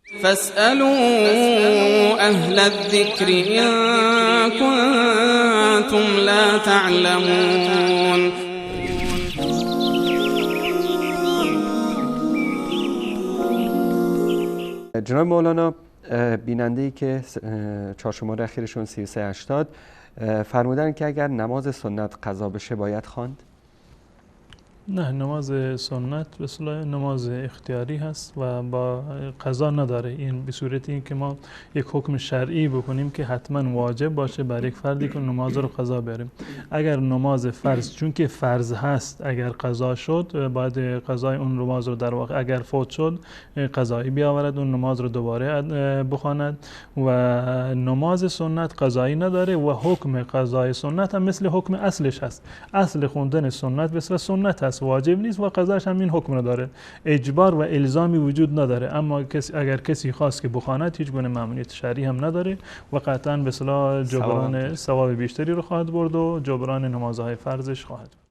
فاسألوا أهل الذكر إن كنتم لا تعلمون. جناب مولانا، بیننده‌ای که چهارشماره اخیرشون 3380 فرمودن که اگر نماز سنت قضا بشه باید خواند؟ نه، نماز سنت به اصطلاح نماز اختیاری هست و با قضا نداره. این به صورتی این که ما یک حکم شرعی بکنیم که حتما واجب باشه بر یک فردی که نماز رو قضا بریم. اگر نماز فرض، چون که فرض هست، اگر قضا شد باید قضای اون نماز رو در واقع اگر فوت شد قضایی بیاورد، اون نماز رو دوباره بخواند. و نماز سنت قضایی نداره و حکم قضای سنت هم مثل حکم اصلش هست. اصل خوندن سنت به اصطلاح سنت هست، واجب نیست و قضاش هم این حکم رو داره. اجبار و الزامی وجود نداره، اما اگر کسی خواست که بخواند هیچ گونه ممنوعیت شرعی هم نداره و قطعا به اصطلاح جبران ثواب بیشتری رو خواهد برد و جبران نمازهای فرضش خواهد بود.